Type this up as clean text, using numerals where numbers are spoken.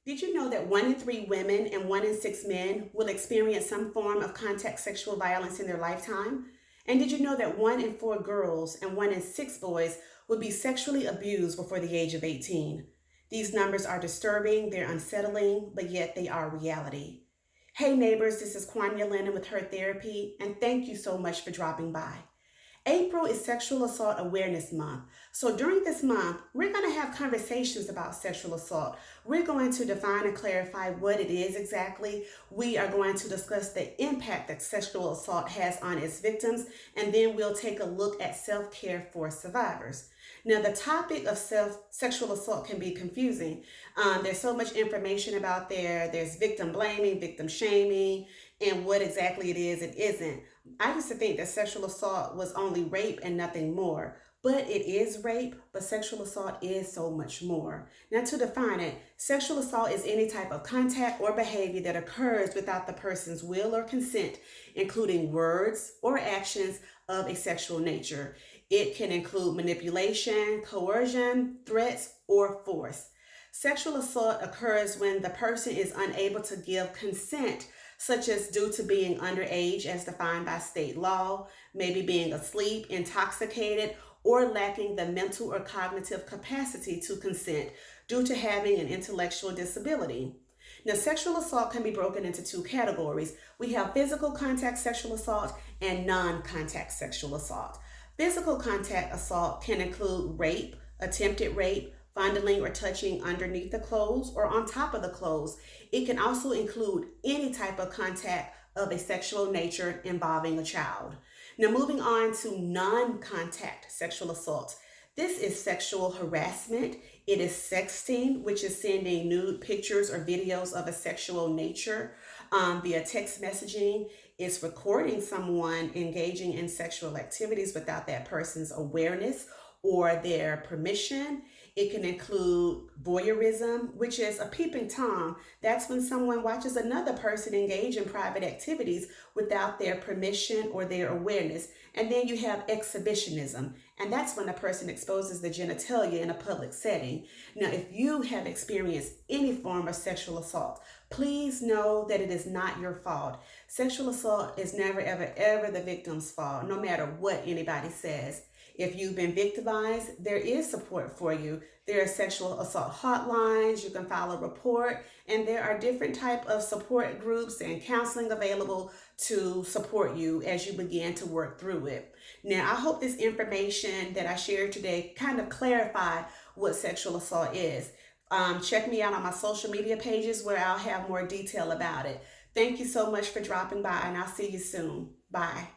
Did you know that 1 in 3 women and 1 in 6 men will experience some form of contact sexual violence in their lifetime? And did you know that 1 in 4 girls and 1 in 6 boys will be sexually abused before the age of 18? These numbers are disturbing, they're unsettling, but yet they are reality. Hey neighbors, this is Kwanya Lennon with Her Therapy, and thank you so much for dropping by. April is Sexual Assault Awareness Month. So during this month, we're going to have conversations about sexual assault. We're going to define and clarify what it is exactly. We are going to discuss the impact that sexual assault has on its victims, and then we'll take a look at self-care for survivors. Now, the topic of sexual assault can be confusing. There's so much information about there. There's victim blaming, victim shaming, and what exactly it is and isn't. I used to think that sexual assault was only rape and nothing more. But it is rape, but sexual assault is so much more. Now, to define it, sexual assault is any type of contact or behavior that occurs without the person's will or consent, including words or actions of a sexual nature. It can include manipulation, coercion, threats, or force. Sexual assault occurs when the person is unable to give consent, such as due to being underage as defined by state law, maybe being asleep, intoxicated, or lacking the mental or cognitive capacity to consent due to having an intellectual disability. Now, sexual assault can be broken into 2 categories. We have physical contact sexual assault and non-contact sexual assault. Physical contact assault can include rape, attempted rape, fondling or touching underneath the clothes or on top of the clothes. It can also include any type of contact of a sexual nature involving a child. Now, moving on to non-contact sexual assault. This is sexual harassment. It is sexting, which is sending nude pictures or videos of a sexual nature via text messaging. It's recording someone engaging in sexual activities without that person's awareness or their permission. It can include voyeurism, which is a peeping Tom. That's when someone watches another person engage in private activities without their permission or their awareness. And then you have exhibitionism, and that's when a person exposes the genitalia in a public setting. Now, if you have experienced any form of sexual assault, please know that it is not your fault. Sexual assault is never, ever, ever the victim's fault, no matter what anybody says. If you've been victimized, there is support for you. There are sexual assault hotlines, you can file a report, and there are different type of support groups and counseling available to support you as you begin to work through it. Now, I hope this information that I shared today kind of clarified what sexual assault is. Check me out on my social media pages where I'll have more detail about it. Thank you so much for dropping by, and I'll see you soon. Bye.